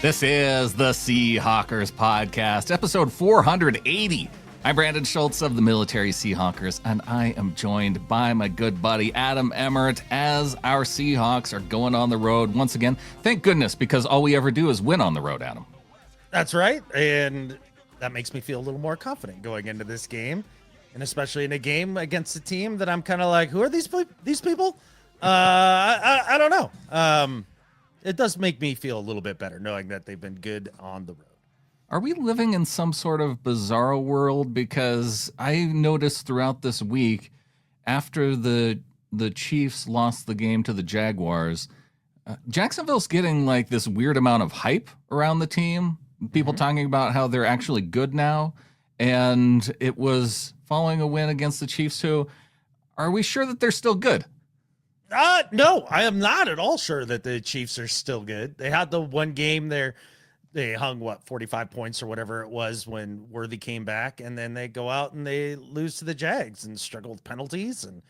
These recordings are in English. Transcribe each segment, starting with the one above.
This is the Seahawkers podcast, episode 480. I'm Brandon Schultz of the Military Seahawkers, and I am joined by my good buddy Adam Emmert as our Seahawks are going on the road once again. Thank goodness, because all we ever do is win on the road, Adam. That's right, and that makes me feel a little more confident going into this game, and especially in a game against a team that I'm kind of like, who are these people? I don't know. It does make me feel a little bit better knowing that they've been good on the road. Are we living in some sort of bizarro world? Because I noticed throughout this week, after the Chiefs lost the game to the Jaguars, Jacksonville's getting like this weird amount of hype around the team. People talking about how they're actually good now. And it was following a win against the Chiefs, who, are we sure that they're still good? No, I am not at all sure that the Chiefs are still good. They had the one game there. They hung 45 points or whatever it was when Worthy came back, and then they go out and they lose to the Jags and struggle with penalties and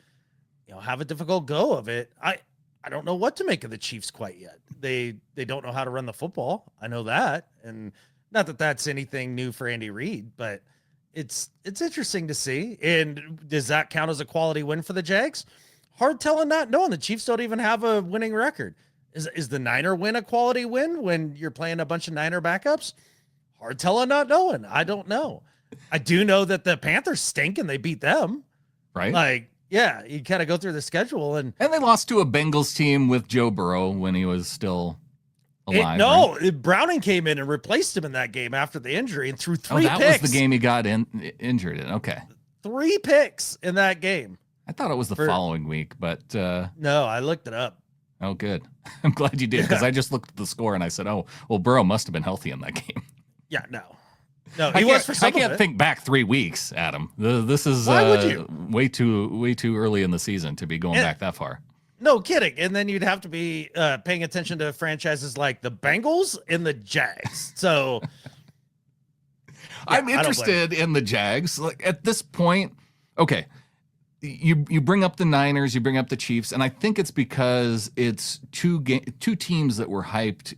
have a difficult go of it. I don't know what to make of the Chiefs quite yet. They don't know how to run the football. I know that, and not that that's anything new for Andy Reid, but it's interesting to see. And does that count as a quality win for the Jags? Hard telling, not knowing. The Chiefs don't even have a winning record. Is the Niner win a quality win when you're playing a bunch of Niner backups? Hard telling, not knowing. I don't know. I do know that the Panthers stink and they beat them. Right? Like, yeah, you kind of go through the schedule. And they lost to a Bengals team with Joe Burrow when he was still alive. Right? Browning came in and replaced him in that game after the injury and threw three picks. That was the game he got injured in. Okay. 3 picks in that game. I thought it was the following week, but... No, I looked it up. Oh, good. I'm glad you did, because I just looked at the score and I said, oh, well, Burrow must have been healthy in that game. Yeah, no, he was for some I can't think back 3 weeks, Adam. This is Why would you? way too early in the season to be going back that far. No kidding. And then you'd have to be paying attention to franchises like the Bengals and the Jags. So I'm interested in the Jags. Like, at this point, okay, you bring up the Niners, you bring up the Chiefs, and I think it's because it's two teams that were hyped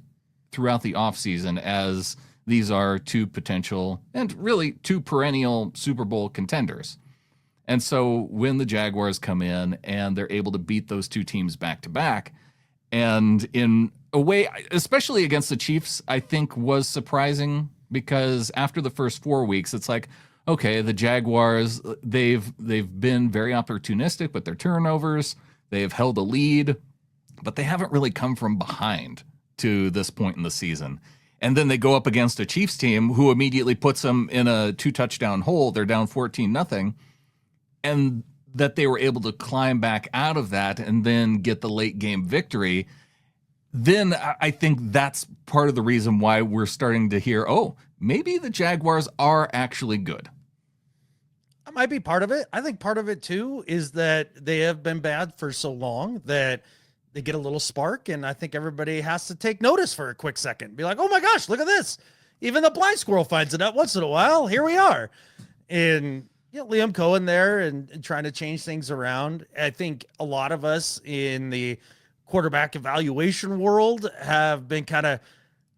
throughout the offseason as these are 2 potential and really 2 perennial Super Bowl contenders. And so when the Jaguars come in and they're able to beat those 2 teams back to back, and in a way, especially against the Chiefs, I think was surprising, because after the first 4 weeks, it's like, okay, the Jaguars, they've been very opportunistic with their turnovers. They've held a lead, but they haven't really come from behind to this point in the season. And then they go up against a Chiefs team who immediately puts them in a 2-touchdown hole. They're down 14-0. And that they were able to climb back out of that and then get the late game victory. Then I think that's part of the reason why we're starting to hear, oh, maybe the Jaguars are actually good. That might be part of it. I think part of it, too, is that they have been bad for so long that they get a little spark, and I think everybody has to take notice for a quick second. Be like, oh, my gosh, look at this. Even the blind squirrel finds it out once in a while. Here we are. And Liam Cohen there and trying to change things around. I think a lot of us in the quarterback evaluation world have been kind of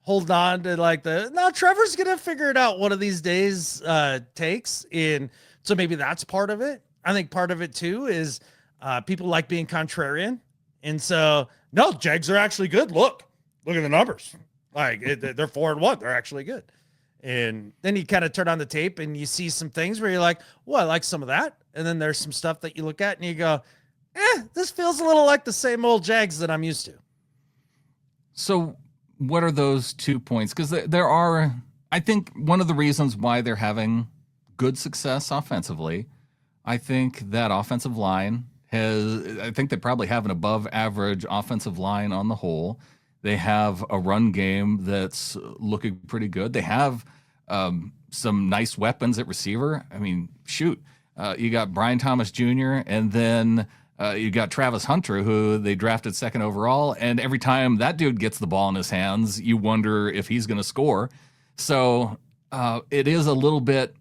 holding on to like Trevor's going to figure it out one of these days takes in. So maybe that's part of it. I think part of it too is people like being contrarian. And so, no, Jags are actually good. Look at the numbers. Like they're 4-1. They're actually good. And then you kind of turn on the tape and you see some things where you're like, well, I like some of that. And then there's some stuff that you look at and you go, this feels a little like the same old Jags that I'm used to. So what are those 2 points? Because there are, I think one of the reasons why they're having good success offensively, I think that offensive line I think they probably have an above average offensive line on the whole. They have a run game that's looking pretty good. They have some nice weapons at receiver. I mean, shoot, you got Brian Thomas Jr. and then you got Travis Hunter, who they drafted 2nd overall. And every time that dude gets the ball in his hands, you wonder if he's going to score. So it is a little bit.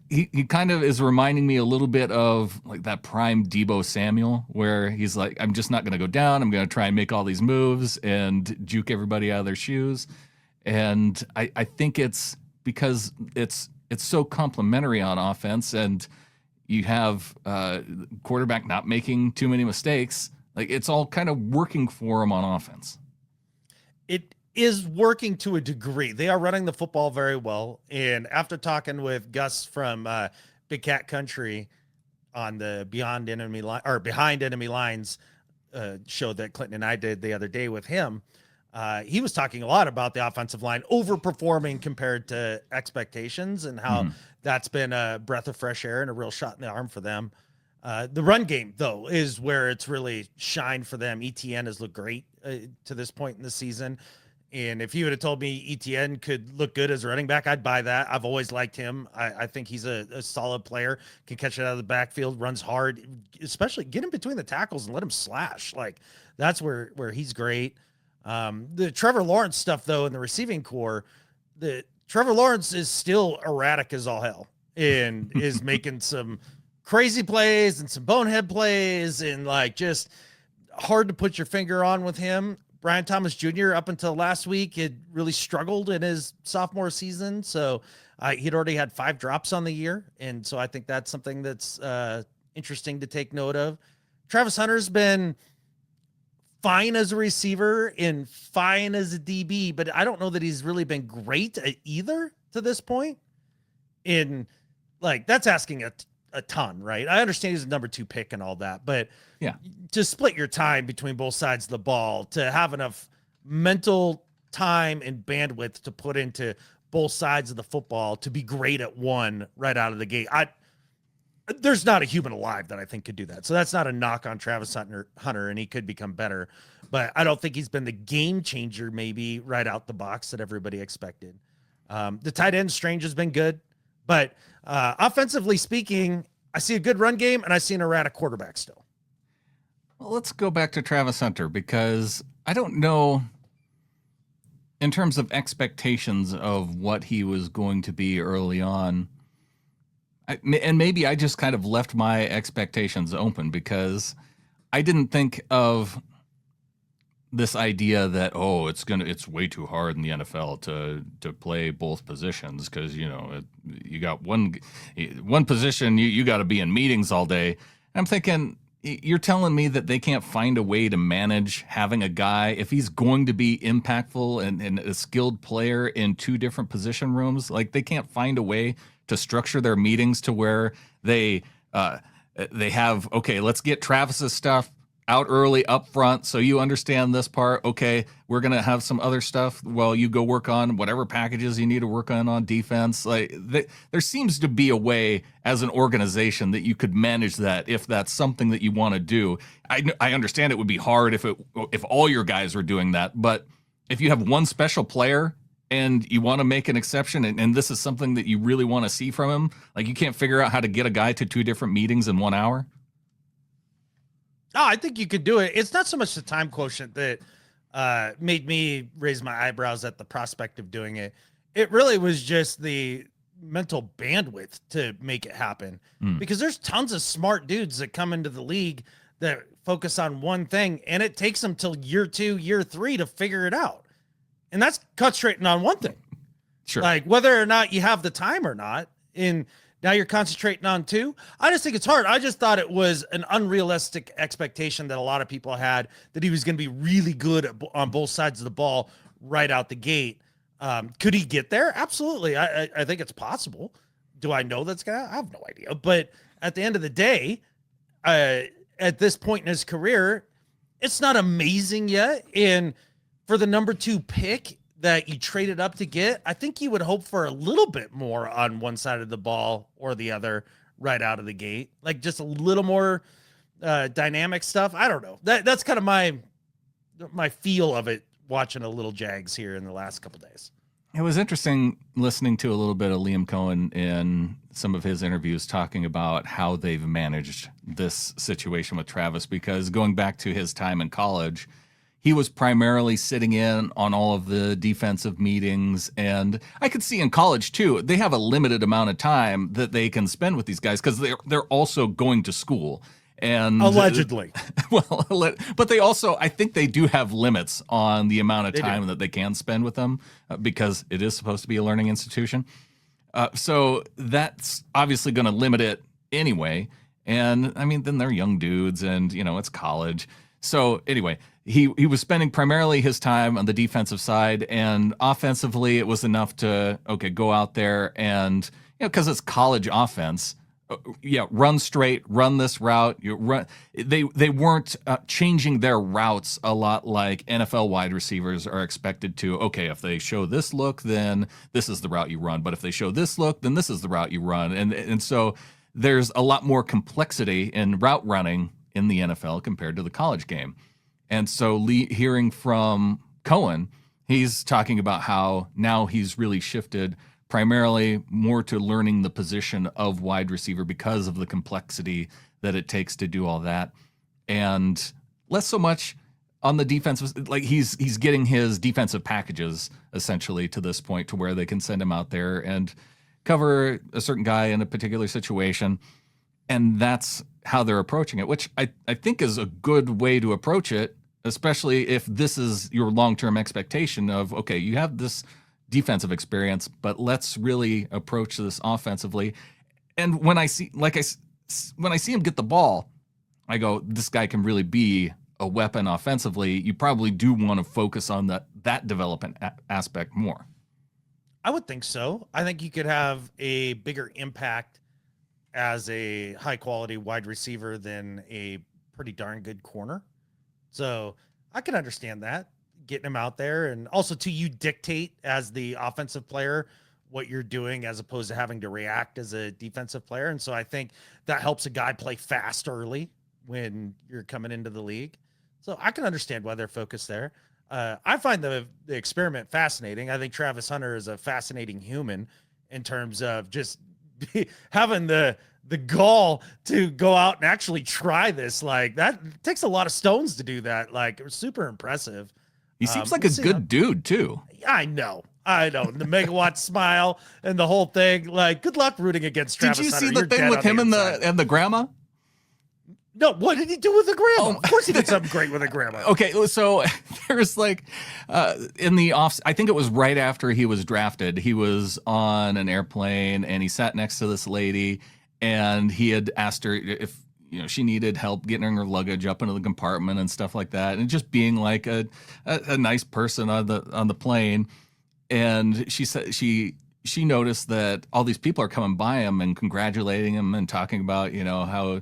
He kind of is reminding me a little bit of like that prime Deebo Samuel, where he's like, I'm just not going to go down. I'm going to try and make all these moves and juke everybody out of their shoes. And I think it's because it's so complimentary on offense, and you have quarterback not making too many mistakes. Like, it's all kind of working for him on offense. It is working to a degree. They are running the football very well. And after talking with Gus from Big Cat Country on the Behind Enemy Lines show that Clinton and I did the other day with him, he was talking a lot about the offensive line overperforming compared to expectations, and how that's been a breath of fresh air and a real shot in the arm for them. The run game, though, is where it's really shined for them. ETN has looked great to this point in the season. And if you would have told me ETN could look good as a running back, I'd buy that. I've always liked him. I think he's a solid player, can catch it out of the backfield, runs hard, especially get him between the tackles and let him slash. Like, that's where he's great. The Trevor Lawrence stuff, though, in the receiving core, the Trevor Lawrence is still erratic as all hell and is making some crazy plays and some bonehead plays, and like just hard to put your finger on with him. Brian Thomas Jr. up until last week had really struggled in his sophomore season. So he'd already had 5 drops on the year. And so I think that's something that's interesting to take note of. Travis Hunter's been fine as a receiver and fine as a DB, but I don't know that he's really been great at either to this point. And like, that's asking a ton, right? I understand he's a number 2 pick and all that, but yeah, to split your time between both sides of the ball, to have enough mental time and bandwidth to put into both sides of the football, to be great at one right out of the gate. There's not a human alive that I think could do that. So that's not a knock on Travis Hunter, and he could become better, but I don't think he's been the game changer maybe right out the box that everybody expected. The tight end Strange has been good, but offensively speaking, I see a good run game and I see an erratic quarterback still. Well, let's go back to Travis Hunter, because I don't know in terms of expectations of what he was going to be early on. And maybe I just kind of left my expectations open, because I didn't think of this idea that, oh, it's way too hard in the NFL to play both positions, because you got one position, you got to be in meetings all day. And I'm thinking, you're telling me that they can't find a way to manage having a guy, if he's going to be impactful and a skilled player in 2 different position rooms, like they can't find a way to structure their meetings to where they have, okay, let's get Travis's stuff out early up front so you understand this part. Okay, we're going to have some other stuff while you go work on whatever packages you need to work on defense. Like, there seems to be a way as an organization that you could manage that if that's something that you want to do. I understand it would be hard if all your guys were doing that, but if you have one special player and you want to make an exception, and this is something that you really want to see from him, like, you can't figure out how to get a guy to 2 different meetings in 1 hour. Oh, I think you could do it. It's not so much the time quotient that made me raise my eyebrows at the prospect of doing it. It really was just the mental bandwidth to make it happen, because there's tons of smart dudes that come into the league that focus on one thing, and it takes them till year 2, year 3 to figure it out. And that's concentrating on one thing. Sure. Like, whether or not you have the time or not, and now you're concentrating on 2. I just think it's hard. I just thought it was an unrealistic expectation that a lot of people had, that he was going to be really good on both sides of the ball right out the gate. Could he get there? Absolutely. I think it's possible. Do I know that's going to? I have no idea. But at the end of the day, at this point in his career, it's not amazing yet. And for the number 2 pick that you traded up to get, I think you would hope for a little bit more on one side of the ball or the other right out of the gate, like just a little more dynamic stuff. I don't know. That's kind of my feel of it, watching a little Jags here in the last couple of days. It was interesting listening to a little bit of Liam Cohen in some of his interviews talking about how they've managed this situation with Travis, because going back to his time in college, he was primarily sitting in on all of the defensive meetings. And I could see in college, too, they have a limited amount of time that they can spend with these guys, because they're also going to school. And Allegedly. well, but they also, I think they do have limits on the amount of They time do. that they can spend with them because it is supposed to be a learning institution. So that's obviously going to limit it anyway. And I mean, then they're young dudes and, it's college. So anyway, he was spending primarily his time on the defensive side, and offensively it was enough to, go out there and, because it's college offense, run straight, run this route. You run. They weren't changing their routes a lot like NFL wide receivers are expected to. Okay, if they show this look, then this is the route you run. But if they show this look, then this is the route you run. And so there's a lot more complexity in route running in the NFL compared to the college game. And so hearing from Cohen, he's talking about how now he's really shifted primarily more to learning the position of wide receiver because of the complexity that it takes to do all that. And less so much on the defensive, like he's getting his defensive packages essentially to this point to where they can send him out there and cover a certain guy in a particular situation. And that's how they're approaching it, which I think is a good way to approach it, especially if this is your long-term expectation of, okay, you have this defensive experience, but let's really approach this offensively. And when I see him get the ball, I go, this guy can really be a weapon offensively. You probably do want to focus on that development aspect more. I would think so. I think you could have a bigger impact as a high quality wide receiver than a pretty darn good corner. So I can understand that, getting him out there, and also to you dictate as the offensive player what you're doing as opposed to having to react as a defensive player. And so I think that helps a guy play fast early when you're coming into the league. So I can understand why they're focused there. I find the experiment fascinating. I think Travis Hunter is a fascinating human in terms of just having the gall to go out and actually try this. Like, that takes a lot of stones to do that. Like, it was super impressive. He seems like a good dude too. I know. The megawatt smile and the whole thing. Like, good luck rooting against Travis Did you Hunter. see the thing with him and the grandma? No, what did he do with the grandma? Of course he did something great with a grandma. Okay, so there's like in the off, I think it was right after he was drafted, he was on an airplane and he sat next to this lady, and he had asked her if she needed help getting her luggage up into the compartment and stuff like that, and just being like a nice person on the plane. And she said she noticed that all these people are coming by him and congratulating him and talking about how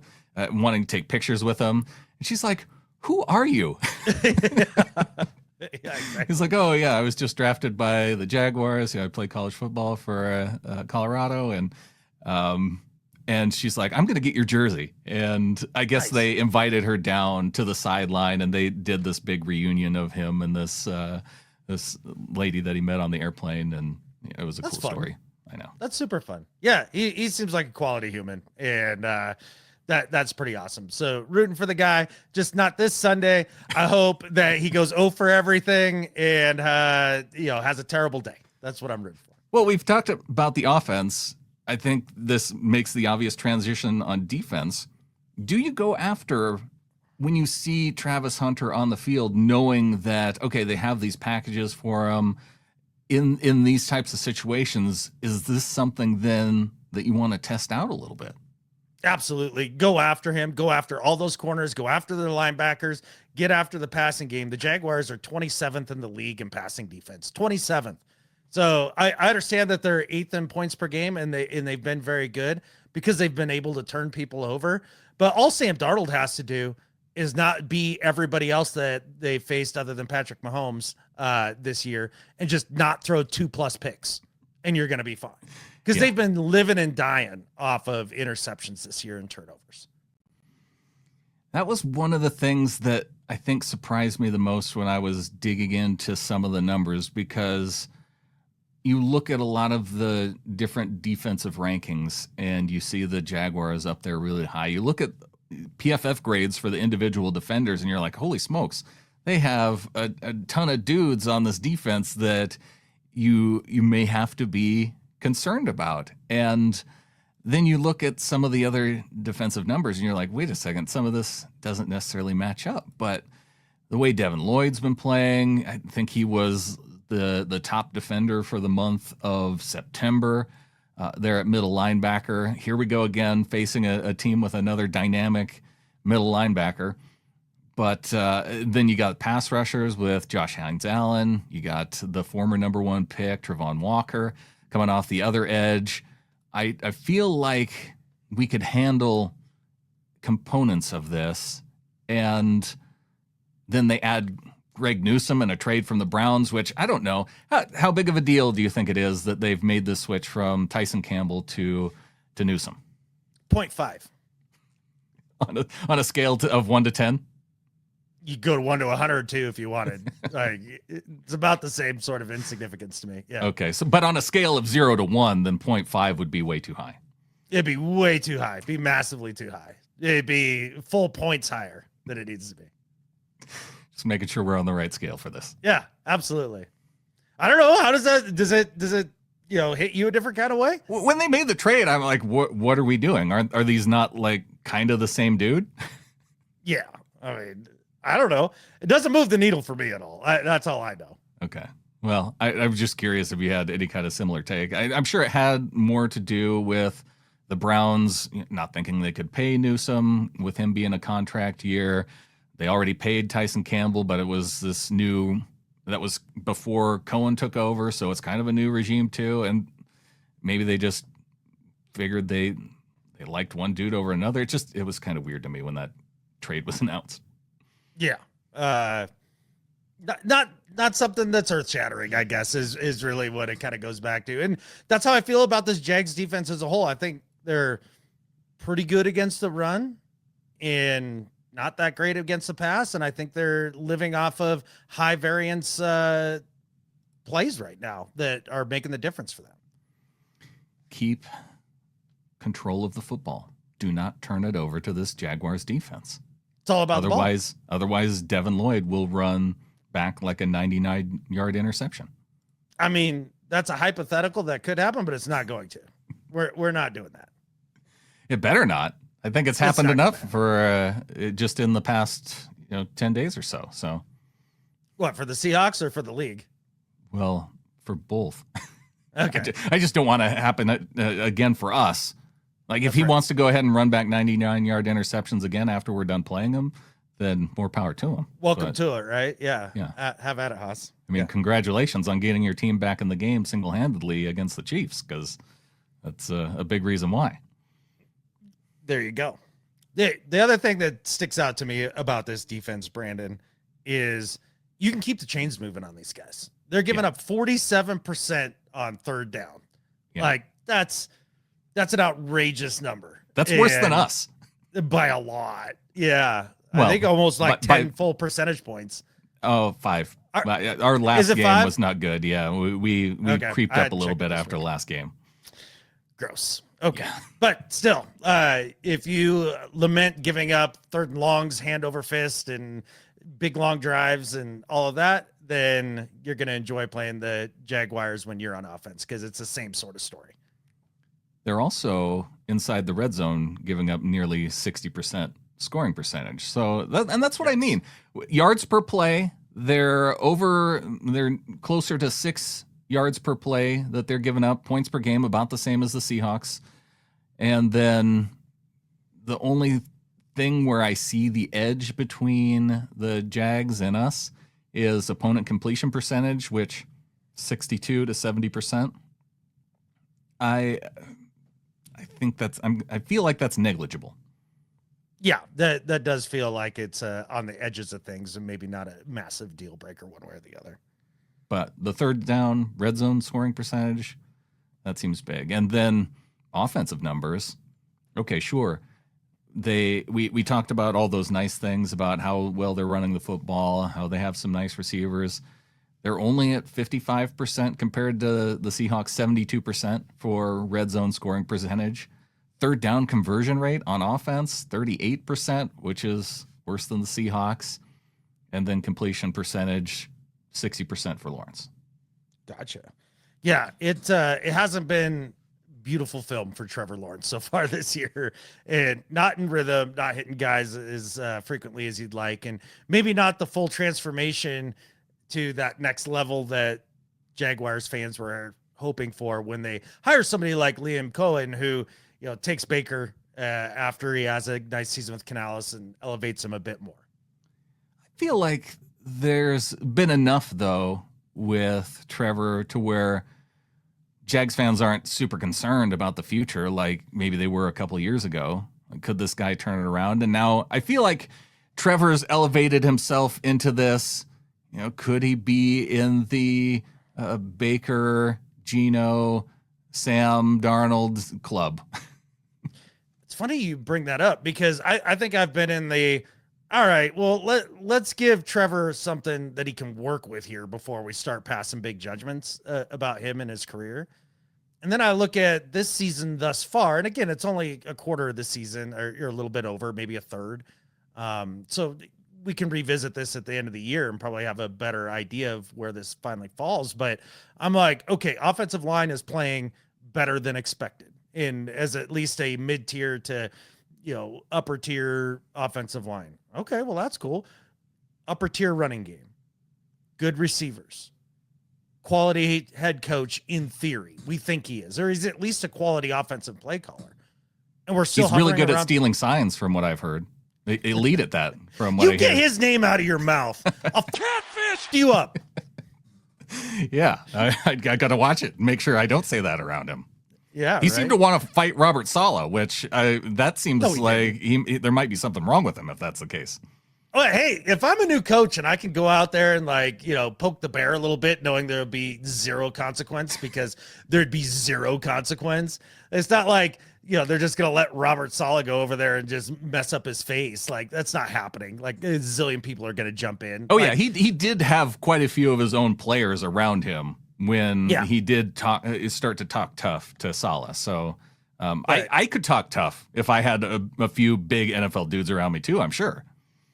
wanting to take pictures with him. And she's like, "Who are you?" Yeah, exactly. He's like, "Oh yeah, I was just drafted by the Jaguars. I play college football for Colorado." And she's like, "I'm going to get your jersey." And I guess they invited her down to the sideline, and they did this big reunion of him and this lady that he met on the airplane. And it was a cool story. I know. That's super fun. Yeah, he seems like a quality human, and that's pretty awesome. So rooting for the guy, just not this Sunday. I hope that he goes 0 for everything and has a terrible day. That's what I'm rooting for. Well, we've talked about the offense. I think this makes the obvious transition on defense. Do you go after, when you see Travis Hunter on the field, knowing that, okay, they have these packages for him in these types of situations, is this something then that you want to test out a little bit? Absolutely. Go after him. Go after all those corners. Go after the linebackers. Get after the passing game. The Jaguars are 27th in the league in passing defense. 27th. So I understand that they're 8th in points per game, and they've been very good because they've been able to turn people over. But all Sam Darnold has to do is not be everybody else that they faced other than Patrick Mahomes this year, and just not throw 2+ picks, and you're going to be fine. Because they've been living and dying off of interceptions this year and turnovers. That was one of the things that I think surprised me the most when I was digging into some of the numbers, because you look at a lot of the different defensive rankings and you see the Jaguars up there really high. You look at PFF grades for the individual defenders and you're like, holy smokes, they have a ton of dudes on this defense that you may have to be concerned about. And then you look at some of the other defensive numbers and you're like, wait a second, some of this doesn't necessarily match up. But the way Devin Lloyd's been playing, I think he was the top defender for the month of September. There at middle linebacker. Here we go again, facing a team with another dynamic middle linebacker. But then you got pass rushers with Josh Hines-Allen. You got the former number 1 pick, Travon Walker, coming off the other edge. I feel like we could handle components of this, and then they add Greg Newsome and a trade from the Browns, which I don't know. How big of a deal do you think it is that they've made this switch from Tyson Campbell to Newsome? 0.5. On a scale of 1 to 10? You go to 1 to 102 if you wanted. Like, it's about the same sort of insignificance to me. Yeah. Okay. So, but on a scale of 0 to 1, then 0.5 would be way too high. It'd be way too high. It'd be massively too high. It'd be full points higher than it needs to be. Just making sure we're on the right scale for this. Yeah, absolutely. I don't know. How does it hit you a different kind of way? When they made the trade, I'm like, what are we doing? Are these not like kind of the same dude? Yeah. I mean, I don't know. It doesn't move the needle for me at all. That's all I know. Okay. Well, I was just curious if you had any kind of similar take. I'm sure it had more to do with the Browns not thinking they could pay Newsome with him being a contract year. They already paid Tyson Campbell, but it was this that was before Cohen took over, so it's kind of a new regime too. And maybe they just figured they liked one dude over another. It was kind of weird to me when that trade was announced. Yeah. Not something that's earth shattering, I guess, is really what it kind of goes back to. And that's how I feel about this Jags defense as a whole. I think they're pretty good against the run and not that great against the pass. And I think they're living off of high variance plays right now that are making the difference for them. Keep control of the football. Do not turn it over to this Jaguars defense. It's all about otherwise Devin Lloyd will run back like a 99-yard interception. I mean, that's a hypothetical that could happen, but it's not going to. We're not doing that. It better not. I think it's happened enough for just in the past 10 days or so. So, what, for the Seahawks or for the league? Well, for both. Okay. I just don't want to happen again for us. Like if he wants to go ahead and run back 99-yard interceptions again after we're done playing him, then more power to him. Welcome to it, right? Yeah. Yeah. Have at it, Haas. I mean, congratulations on getting your team back in the game single-handedly against the Chiefs, because that's a big reason why. There you go. The other thing that sticks out to me about this defense, Brandon, is you can keep the chains moving on these guys. They're giving up 47% on third down. Yeah. Like that's an outrageous number. That's worse than us. By a lot. Yeah. Well, I think almost like 10 full percentage points. Oh, 5. Our last game 5? Was not good. Yeah. We creeped up a little bit after the last game. Gross. Okay. But still, if you lament giving up third and longs, hand over fist, and big long drives and all of that, then you're going to enjoy playing the Jaguars when you're on offense, because it's the same sort of story. They're also inside the red zone giving up nearly 60% scoring percentage. So that's what I mean. Yards per play, they're closer to 6 yards per play that they're giving up. Points per game, about the same as the Seahawks. And then the only thing where I see the edge between the Jags and us is opponent completion percentage, which 62 to 70%. I think I feel like that's negligible. Yeah, that does feel like it's on the edges of things and maybe not a massive deal breaker one way or the other. But the third down red zone scoring percentage, that seems big. And then offensive numbers. Okay, sure. We talked about all those nice things about how well they're running the football, how they have some nice receivers. They're only at 55% compared to the Seahawks 72% for red zone scoring percentage. Third down conversion rate on offense, 38%, which is worse than the Seahawks. And then completion percentage, 60% for Lawrence. Gotcha. Yeah, it hasn't been beautiful film for Trevor Lawrence so far this year, and not in rhythm, not hitting guys as frequently as you'd like, and maybe not the full transformation to that next level that Jaguars fans were hoping for when they hire somebody like Liam Cohen, who, takes Baker after he has a nice season with Canales and elevates him a bit more. I feel like there's been enough, though, with Trevor to where Jags fans aren't super concerned about the future like maybe they were a couple of years ago. Could this guy turn it around? And now I feel like Trevor's elevated himself into this. Could he be in the Baker, Geno, Sam Darnold club? It's funny you bring that up because I think I've been in the, all right, well, let's give Trevor something that he can work with here before we start passing big judgments about him and his career. And then I look at this season thus far, and again, it's only a quarter of the season, or you're a little bit over, maybe a third. So we can revisit this at the end of the year and probably have a better idea of where this finally falls. But I'm like, okay, offensive line is playing better than expected, and as at least a mid-tier to, upper tier offensive line. Okay, well, that's cool. Upper tier running game, good receivers, quality head coach in theory. We think he is, or he's at least a quality offensive play caller. And we're still he's really good at stealing signs, from what I've heard. Elite at that, from what I hear. You get his name out of your mouth, I'll catfish you up. Yeah, I got to watch it and make sure I don't say that around him. Yeah, he seemed to want to fight Robert Saleh, which that seems like there might be something wrong with him if that's the case. Oh, hey, if I'm a new coach and I can go out there and poke the bear a little bit, knowing there'll be zero consequence because there'd be zero consequence. It's not like, they're just going to let Robert Saleh go over there and just mess up his face. Like, that's not happening. Like, a zillion people are going to jump in. Oh, yeah. He did have quite a few of his own players around him when he did start to talk tough to Saleh. So I could talk tough if I had a few big NFL dudes around me too, I'm sure.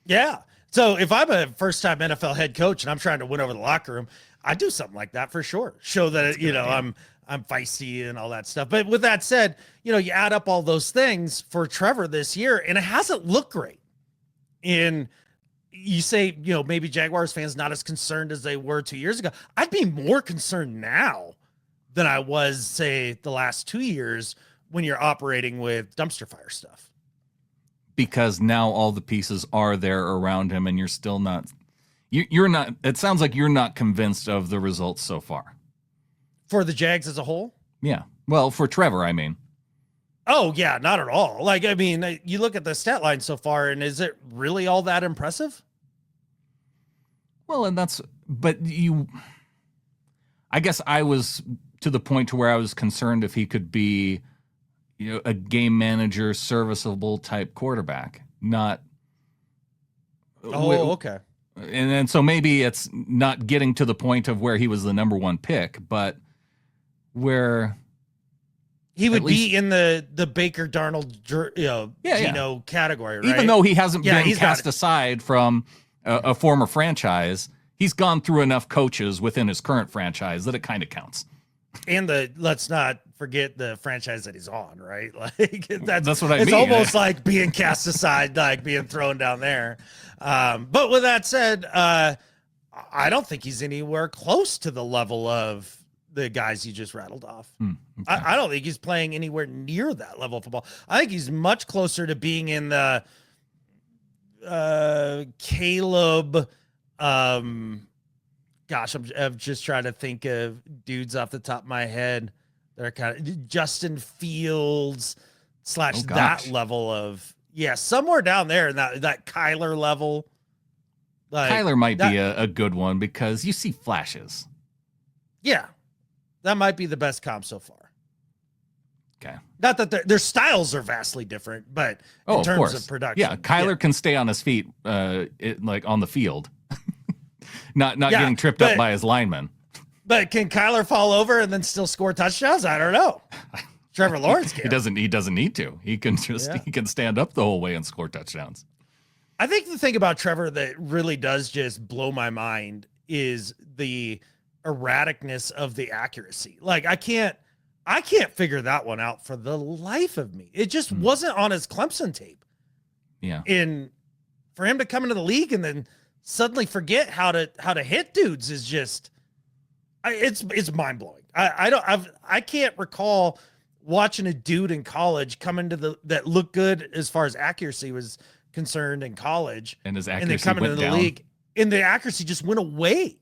Yeah. So if I'm a first-time NFL head coach and I'm trying to win over the locker room, I do something like that for sure. Show that, I'm feisty and all that stuff. But with that said, you add up all those things for Trevor this year, and it hasn't looked great. And you say, maybe Jaguars fans not as concerned as they were 2 years ago. I'd be more concerned now than I was, say, the last 2 years when you're operating with dumpster fire stuff. Because now all the pieces are there around him, and you're still not. You're not. It sounds like you're not convinced of the results so far. For the Jags as a whole? Yeah. Well, for Trevor, I mean. Oh, yeah, not at all. Like, I mean, you look at the stat line so far, and is it really all that impressive? Well, I guess I was to the point to where I was concerned if he could be, a game manager, serviceable type quarterback, not. Oh, okay. And so maybe it's not getting to the point of where he was the number one pick, but where he would be in the Baker Darnold, Geno category, right? Even though he hasn't been cast aside from a former franchise, he's gone through enough coaches within his current franchise that it kind of counts. And let's not forget the franchise that he's on, right? Like that's what I mean. It's almost like being cast aside, like being thrown down there. But with that said, I don't think he's anywhere close to the level of the guys you just rattled off. Okay. I don't think he's playing anywhere near that level of football. I think he's much closer to being in the Caleb. Gosh, I'm just trying to think of dudes off the top of my head that are kind of Justin Fields / that level of, somewhere down there in that Kyler level. Like, Kyler might be a good one because you see flashes. Yeah, that might be the best comp so far. Okay. Not that their styles are vastly different, but in terms of production. Yeah, Kyler can stay on his feet like on the field. Not getting tripped up by his linemen. But can Kyler fall over and then still score touchdowns? I don't know. Trevor Lawrence can. He doesn't need to. He can he can stand up the whole way and score touchdowns. I think the thing about Trevor that really does just blow my mind is the erraticness of the accuracy. Like I I can't figure that one out for the life of me. It just wasn't on his Clemson tape. Yeah. For him to come into the league and then suddenly forget how to hit dudes is just, it's mind blowing. I can't recall watching a dude in college come into that looked good as far as accuracy was concerned in college, and his accuracy and then coming into the league, and the accuracy just went away.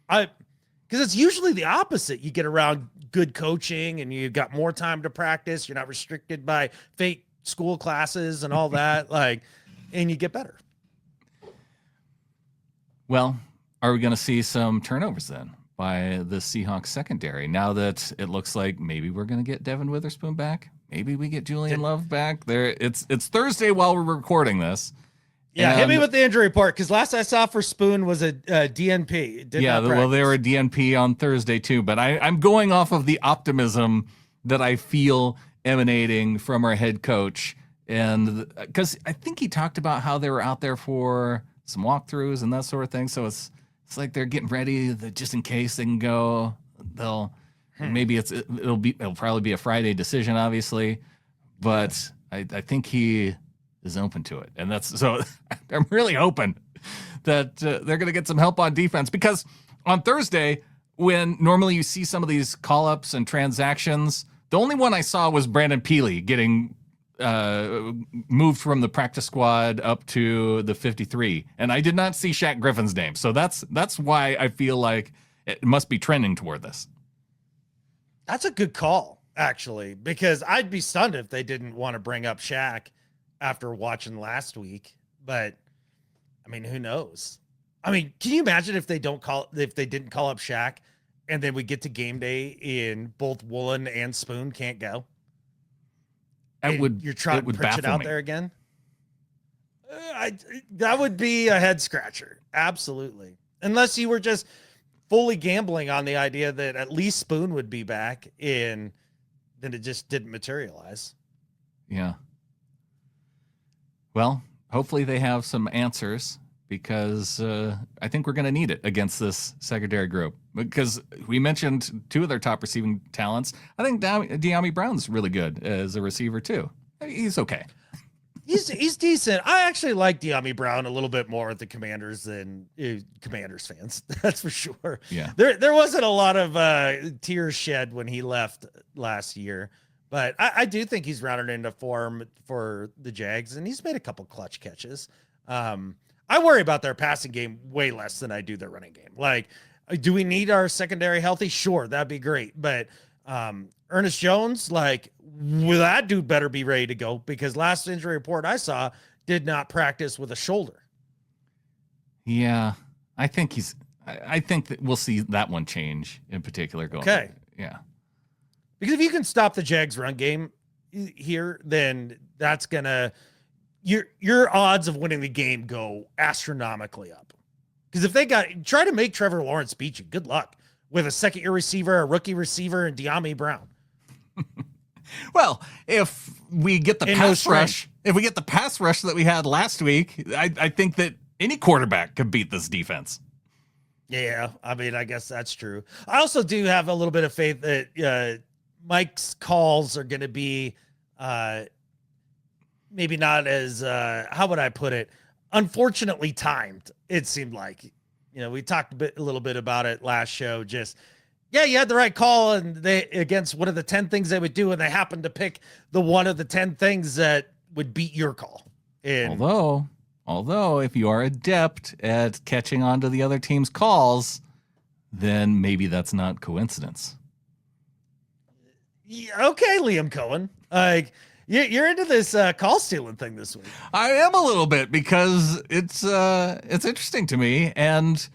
Because it's usually the opposite. You get around good coaching, and you've got more time to practice. You're not restricted by fake school classes and all that, and you get better. Well, are we going to see some turnovers then by the Seahawks secondary now that it looks like maybe we're going to get Devin Witherspoon back? Maybe we get Julian Love back. It's Thursday while we're recording this. Yeah, hit me with the injury report, because last I saw for Spoon was a DNP. They were a DNP on Thursday too, but I'm going off of the optimism that I feel emanating from our head coach, and because I think he talked about how they were out there for some walkthroughs and that sort of thing. So it's like they're getting ready that just in case they can go, maybe it'll probably be a Friday decision, obviously, but I think he is open to it. And so I'm really hoping that they're going to get some help on defense, because on Thursday, when normally you see some of these call-ups and transactions, the only one I saw was Brandon Peely getting moved from the practice squad up to the 53, and I did not see Shaq Griffin's name. So that's why I feel like it must be trending toward this. That's a good call, actually, because I'd be stunned if they didn't want to bring up Shaq after watching last week. But I mean, who knows? I mean, can you imagine if they didn't call up Shaq, and then we get to game day and both Woolen and Spoon can't go? You're trying to pitch it out there again. That would be a head scratcher. Absolutely. Unless you were just fully gambling on the idea that at least Spoon would be back, and then it just didn't materialize. Yeah. Well, hopefully they have some answers, because I think we're going to need it against this secondary group, because we mentioned two of their top receiving talents. I think De'Ami Brown's really good as a receiver too. He's okay. He's decent. I actually like De'Ami Brown a little bit more at the Commanders than Commanders fans. That's for sure. Yeah. There wasn't a lot of tears shed when he left last year, but I do think he's rounded into form for the Jags, and he's made a couple clutch catches. I worry about their passing game way less than I do their running game. Like, do we need our secondary healthy? Sure, that'd be great. But Ernest Jones, that dude better be ready to go, because last injury report I saw did not practice with a shoulder. Yeah, I think that we'll see that one change in particular going. Okay. Yeah. Because if you can stop the Jags run game here, then that's gonna your odds of winning the game go astronomically up. Because if they try to make Trevor Lawrence beat you, good luck with a second-year receiver, a rookie receiver, and De'Ami Brown. Well, if we get the pass rush that we had last week, I think that any quarterback could beat this defense. Yeah, I mean, I guess that's true. I also do have a little bit of faith that Mike's calls are going to be maybe not as, how would I put it, unfortunately timed, it seemed like. We talked a little bit about it last show. Just, you had the right call, and they against one of the 10 things they would do, and they happened to pick the one of the 10 things that would beat your call. And although if you are adept at catching on to the other team's calls, then maybe that's not coincidence. Yeah, okay, Liam Cohen. You're into this call stealing thing this week. I am a little bit, because it's interesting to me, and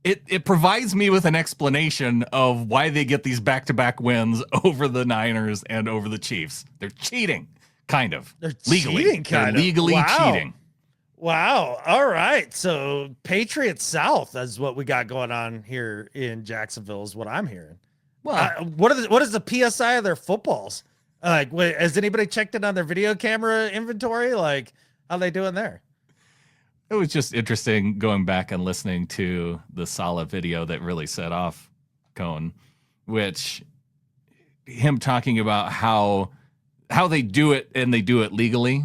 it provides me with an explanation of why they get these back-to-back wins over the Niners and over the Chiefs. They're cheating, kind of. They're legally cheating. Wow. All right. So Patriots South is what we got going on here in Jacksonville, is what I'm hearing. Well, what is the PSI of their footballs? Has anybody checked it on their video camera inventory? How they doing there? It was just interesting going back and listening to the Saleh video that really set off Cohen, which him talking about how they do it, and they do it legally,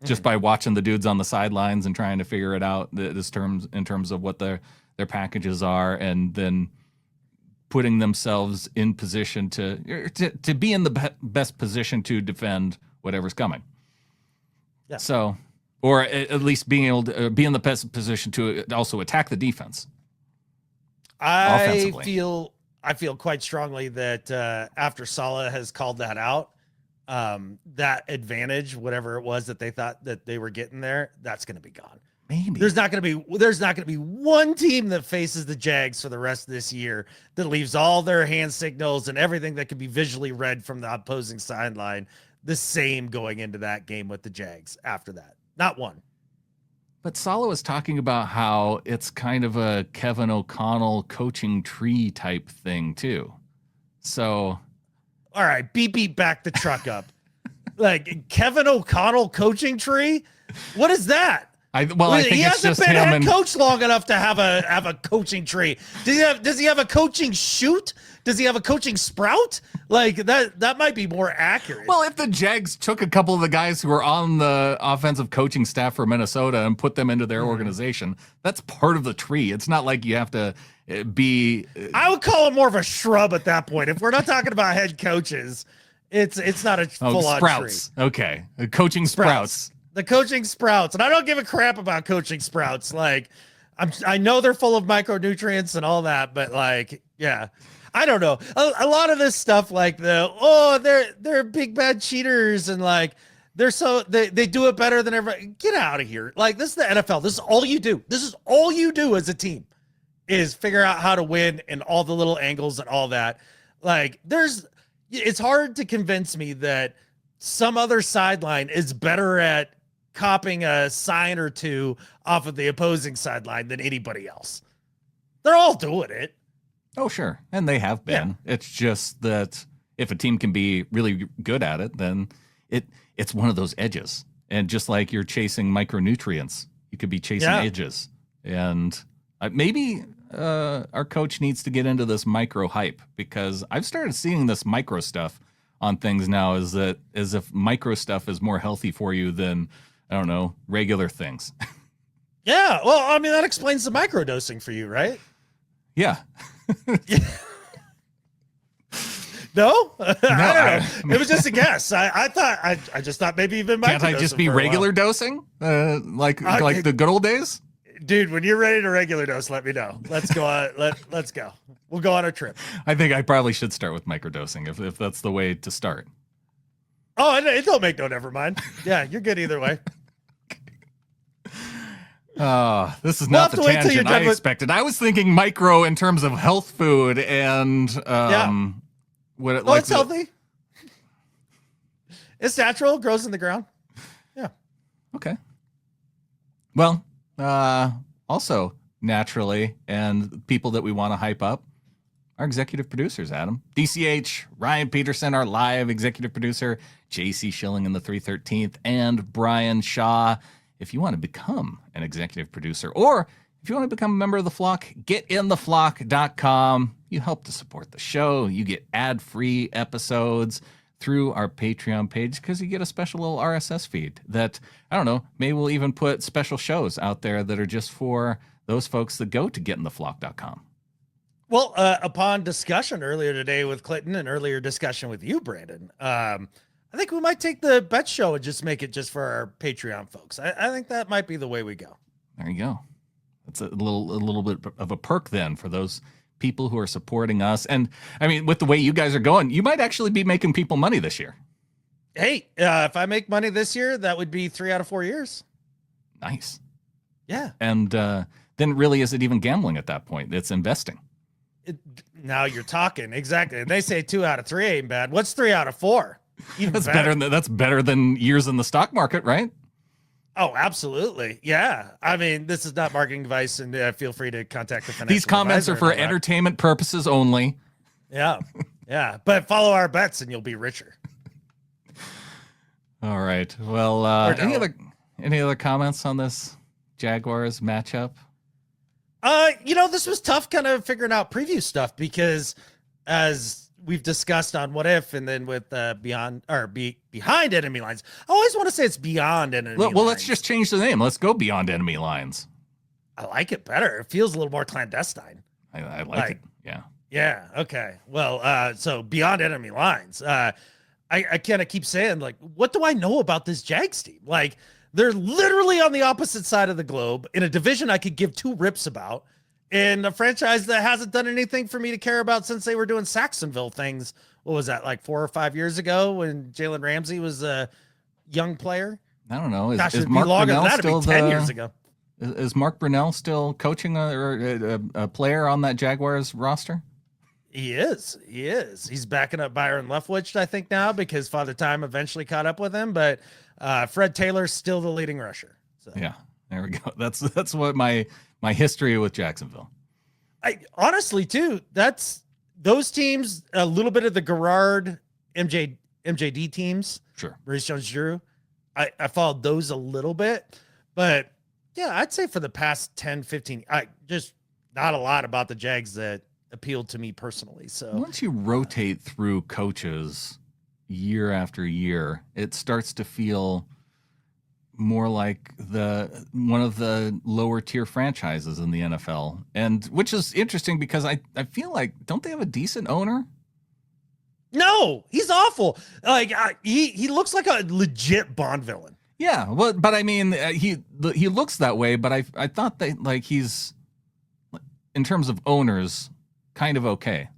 just by watching the dudes on the sidelines and trying to figure it out in terms of what their packages are, and then putting themselves in position to be in the best position to defend whatever's coming. Yeah. So, or at least being able to be in the best position to also attack the defense. I feel quite strongly that after Saleh has called that out, that advantage, whatever it was that they thought that they were getting there, that's going to be gone. Maybe there's not going to be one team that faces the Jags for the rest of this year that leaves all their hand signals and everything that can be visually read from the opposing sideline the same going into that game with the Jags after that. Not one. But Saleh was talking about how it's kind of a Kevin O'Connell coaching tree type thing too. So, all right, beep back the truck up. Like Kevin O'Connell coaching tree? What is that? I think he it's hasn't just been him head coach long enough to have a coaching tree. Does he have a coaching shoot? Does he have a coaching sprout? Like that might be more accurate. Well, if the Jags took a couple of the guys who were on the offensive coaching staff for Minnesota and put them into their organization, that's part of the tree. It's not like you have to be. I would call it more of a shrub at that point. If we're not talking about head coaches, it's not a full-on sprouts. tree. Okay, coaching sprouts. The coaching sprouts, and I don't give a crap about coaching sprouts. Like, I know they're full of micronutrients and all that, but like, yeah, I don't know. A lot of this stuff, like they're big bad cheaters, and like they do it better than everybody. Get out of here! Like, this is the NFL. This is all you do. This is all you do as a team, is figure out how to win and all the little angles and all that. Like, it's hard to convince me that some other sideline is better at copying a sign or two off of the opposing sideline than anybody else. They're all doing it. Oh, sure. And they have been. Yeah. It's just that if a team can be really good at it, then it's one of those edges. And just like you're chasing micronutrients, you could be chasing edges. And maybe our coach needs to get into this micro hype, because I've started seeing this micro stuff on things now, as if micro stuff is more healthy for you than, I don't know, regular things. Yeah. Well, I mean, that explains the microdosing for you, right? Yeah. No? I don't know. It was just a guess. I just thought maybe even microdosing. Can't I just be regular dosing? Like the good old days? Dude, when you're ready to regular dose, let me know. Let's go on. Let's go. We'll go on a trip. I think I probably should start with microdosing if that's the way to start. Oh, it don't make no never mind. Yeah, you're good either way. This is not the tangent I expected. I was thinking micro in terms of health food and it's healthy. It's natural, grows in the ground. Yeah. Okay. Well, also naturally, and people that we want to hype up, our executive producers, Adam. DCH, Ryan Peterson, our live executive producer, JC Schilling in the 313th, and Brian Shaw. If you want to become an executive producer, or if you want to become a member of the flock, getintheflock.com. You help to support the show. You get ad-free episodes through our Patreon page, because you get a special little RSS feed that, I don't know, maybe we'll even put special shows out there that are just for those folks that go to getintheflock.com. Well, upon discussion earlier today with Clinton and earlier discussion with you, Brandon, I think we might take the bet show and just make it just for our Patreon folks. I think that might be the way we go. There you go. That's a little bit of a perk then for those people who are supporting us. And I mean, with the way you guys are going, you might actually be making people money this year. Hey, if I make money this year, that would be 3 out of 4 years. Nice. Yeah. And then really, is it even gambling at that point? It's investing. Now you're talking. Exactly. And they say 2 out of 3 ain't bad. What's 3 out of 4? Even that's better. That's better than years in the stock market, right? Oh, absolutely. Yeah. I mean, this is not marketing advice, and feel free to contact the financial These comments are for entertainment purposes only. Yeah. Yeah. But follow our bets and you'll be richer. All right. Well, any other comments on this Jaguars matchup? This was tough kind of figuring out preview stuff, because as we've discussed on What If, and then with behind enemy lines. I always want to say it's beyond enemy lines. Well, let's just change the name. Let's go beyond enemy lines. I like it better. It feels a little more clandestine. I like it. Yeah. Yeah. Okay. Well, so beyond enemy lines. I kind of keep saying, like, what do I know about this Jags team? Like, they're literally on the opposite side of the globe in a division I could give two rips about, and a franchise that hasn't done anything for me to care about since they were doing Saxonville things. What was that, like 4 or 5 years ago when Jalen Ramsey was a young player? I don't know. Is Mark Brunell still 10 years ago? Is Mark Brunell still coaching a player on that Jaguars roster? He is. He's backing up Byron Leftwich, I think, now, because Father Time eventually caught up with him. But Fred Taylor's still the leading rusher. So. Yeah, there we go. That's what my history with Jacksonville. I honestly too. That's those teams. A little bit of the Garrard, MJD teams. Sure. Maurice Jones-Drew. I followed those a little bit, but yeah, I'd say for the past 10, 15, I just not a lot about the Jags that appealed to me personally. So once you rotate through coaches year after year, it starts to feel more like one of the lower tier franchises in the NFL. And which is interesting because I feel like, don't they have a decent owner? No, he's awful. Like he looks like a legit Bond villain. Yeah, well, but I mean, he looks that way. But I thought that, like, he's, in terms of owners, kind of okay.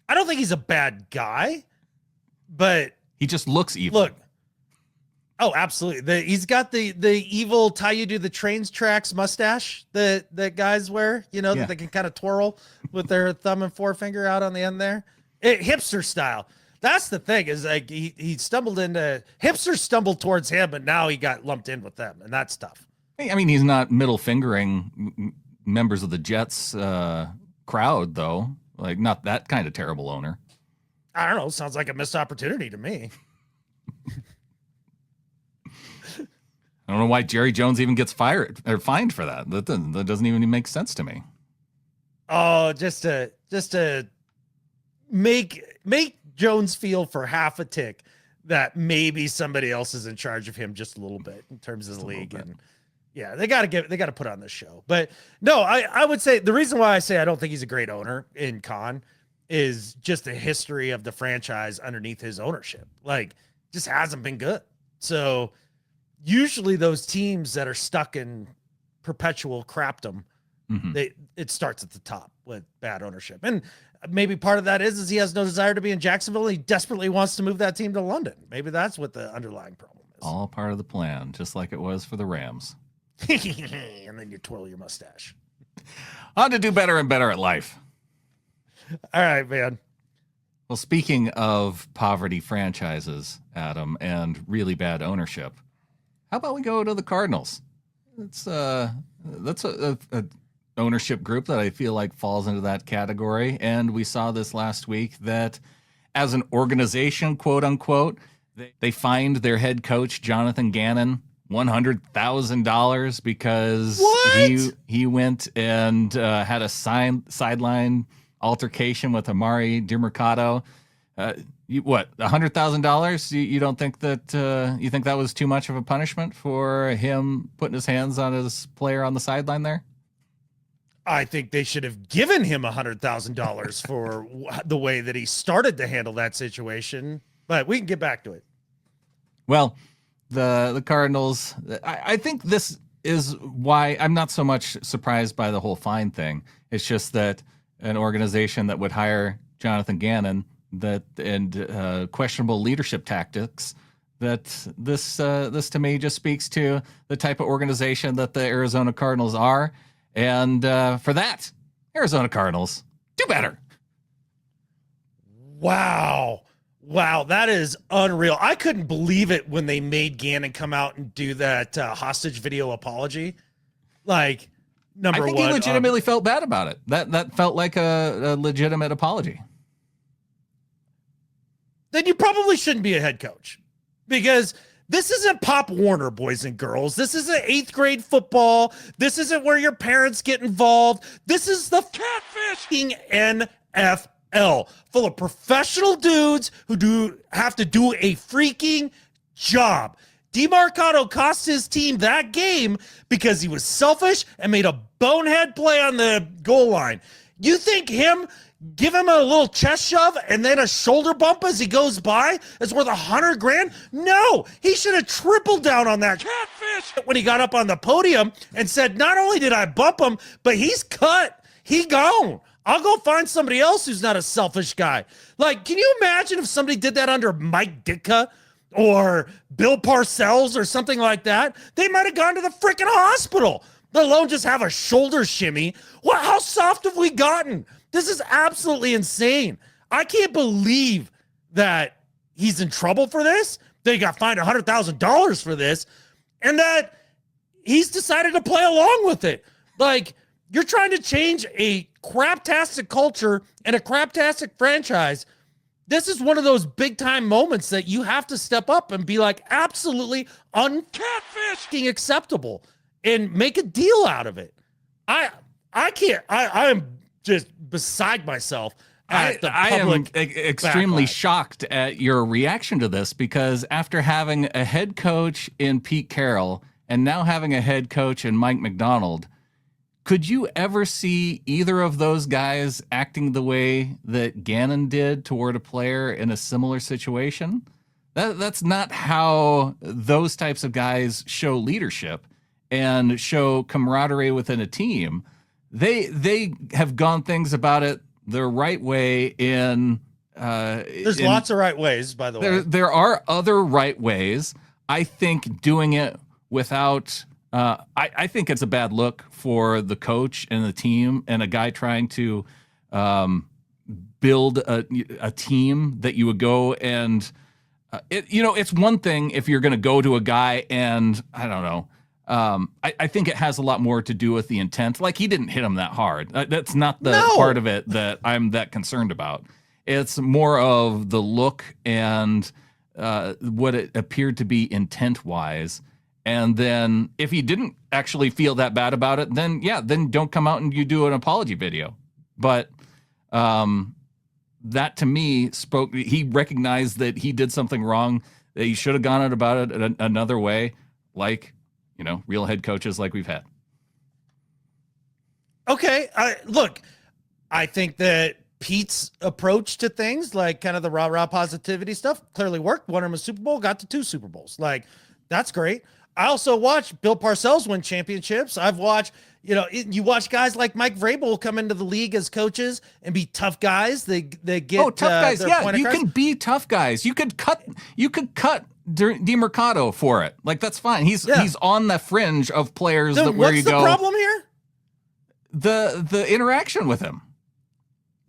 I don't think he's a bad guy, but he just looks evil. Look, oh, absolutely. He's got the evil tie you to the trains tracks mustache that guys wear. You know, that they can kind of twirl with their thumb and forefinger out on the end there. Hipster style. That's the thing, is like he stumbled into hipsters stumbled towards him, and now he got lumped in with them, and that's tough. I mean, he's not middle fingering members of the Jets crowd, though. Like, not that kind of terrible owner. I don't know. Sounds like a missed opportunity to me. I don't know why Jerry Jones even gets fired or fined for that. That doesn't even make sense to me. Oh, just to make Jones feel for half a tick that maybe somebody else is in charge of him just a little bit in terms of the league. And yeah, they got to put on this show. But no, I would say the reason why I say I don't think he's a great owner in Khan is just the history of the franchise underneath his ownership. Like, just hasn't been good. So usually those teams that are stuck in perpetual crapdom, it starts at the top with bad ownership. And maybe part of that is he has no desire to be in Jacksonville. He desperately wants to move that team to London. Maybe that's what the underlying problem is. All part of the plan, just like it was for the Rams. And then you twirl your mustache. On to do better and better at life. All right, man. Well, speaking of poverty franchises, Adam, and really bad ownership, how about we go to the Cardinals? That's a ownership group that I feel like falls into that category. And we saw this last week that as an organization, quote unquote, they fined their head coach, Jonathan Gannon, $100,000 because he went and had a sideline altercation with Amari DiMercato. $100,000? You don't think that you think that was too much of a punishment for him putting his hands on his player on the sideline there? I think they should have given him $100,000 for the way that he started to handle that situation. But we can get back to it. Well, the Cardinals, I think this is why I'm not so much surprised by the whole fine thing. It's just that an organization that would hire Jonathan Gannon and questionable leadership tactics, that this to me just speaks to the type of organization that the Arizona Cardinals are. And for that, Arizona Cardinals, do better. Wow, that is unreal. I couldn't believe it when they made Gannon come out and do that hostage video apology. Like, number one, I think he legitimately felt bad about it. That felt like a legitimate apology. Then you probably shouldn't be a head coach, because this isn't Pop Warner, boys and girls. This isn't 8th grade football. This isn't where your parents get involved. This is the catfishing NFL full of professional dudes who have to do a freaking job. DeMarcado cost his team that game because he was selfish and made a bonehead play on the goal line. You think give him a little chest shove and then a shoulder bump as he goes by is worth $100,000? No, he should have tripled down on that catfish when he got up on the podium and said, not only did I bump him, but he's cut. He gone. I'll go find somebody else who's not a selfish guy. Like, can you imagine if somebody did that under Mike Ditka or Bill Parcells or something like that? They might have gone to the freaking hospital, let alone just have a shoulder shimmy. How soft have we gotten? This is absolutely insane. I can't believe that he's in trouble for this. They got fined $100,000 for this, and that he's decided to play along with it. Like, you're trying to change a craptastic culture and a craptastic franchise. This is one of those big time moments that you have to step up and be like, absolutely uncatfishing acceptable and make a deal out of it. I can't. I am just beside myself. I am extremely shocked at your reaction to this, because after having a head coach in Pete Carroll and now having a head coach in Mike McDonald, could you ever see either of those guys acting the way that Gannon did toward a player in a similar situation? That's not how those types of guys show leadership and show camaraderie within a team. They have gone things about it the right way in there's lots of right ways, by the way. There are other right ways. I think doing it without I think it's a bad look for the coach and the team and a guy trying to build a team that you would go and it's one thing if you're going to go to a guy and I don't know. I think it has a lot more to do with the intent. Like, he didn't hit him that hard. That's not the part of it that I'm that concerned about. It's more of the look and what it appeared to be intent-wise. And then if he didn't actually feel that bad about it, then don't come out and you do an apology video. But that to me spoke, he recognized that he did something wrong, that he should have gone about it another way, like, real head coaches like we've had. Okay. Look, I think that Pete's approach to things, like kind of the rah-rah positivity stuff, clearly worked. Won him a Super Bowl, got to 2 Super Bowls. Like, that's great. I also watched Bill Parcells win championships. I've watched, you watch guys like Mike Vrabel come into the league as coaches and be tough guys. They get tough guys. Yeah, you can be tough guys. You could cut DeMarcado for it. Like, that's fine. He's on the fringe of players then where you go. What's the problem here? The interaction with him.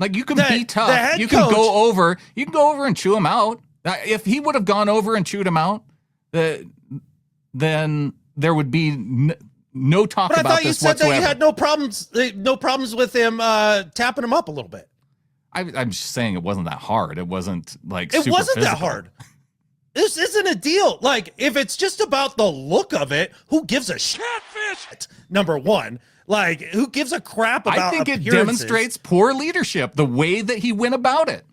Like, you can be tough. You can go over and chew him out. If he would have gone over and chewed him out, then there would be no talk about this whatsoever. But I thought you said that you had no problems with him tapping him up a little bit. I'm just saying it wasn't that hard. It wasn't like it super wasn't physical. that hard. This isn't a deal. Like, if it's just about the look of it, who gives a shit? Number one, like, who gives a crap about I think it demonstrates poor leadership, the way that he went about it.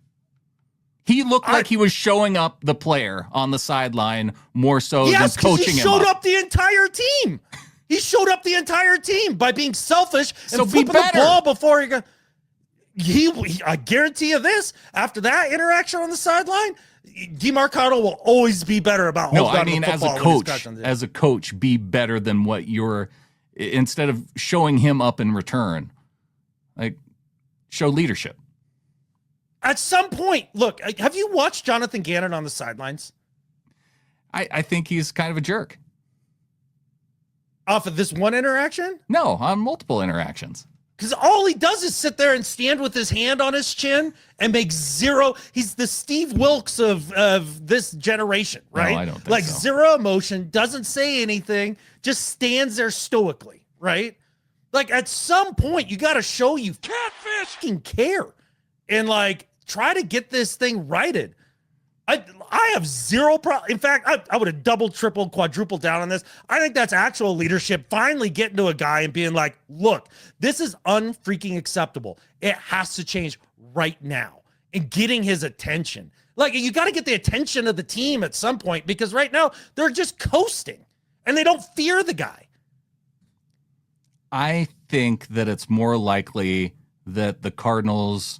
He looked like he was showing up the player on the sideline more so than coaching him. He showed up the entire team. He showed up the entire team by being selfish and flipping the ball before he got. I guarantee you this: after that interaction on the sideline, DeMarcado will always be better about. No, I mean, as a coach, be better than what you're. Instead of showing him up in return, like, show leadership. At some point, look, have you watched Jonathan Gannon on the sidelines? I think he's kind of a jerk. Off of this one interaction? No, on multiple interactions. Because all he does is sit there and stand with his hand on his chin and make zero. He's the Steve Wilkes of this generation, right? No, I don't think so. Zero emotion, doesn't say anything, just stands there stoically, right? Like, at some point, you got to show you catfish can care and, like, try to get this thing righted. I have zero problem. In fact, I would have doubled, tripled, quadrupled down on this. I think that's actual leadership. Finally getting to a guy and being like, look, this is unfreaking acceptable. It has to change right now. And getting his attention. Like, you got to get the attention of the team at some point, because right now they're just coasting and they don't fear the guy. I think that it's more likely that the Cardinals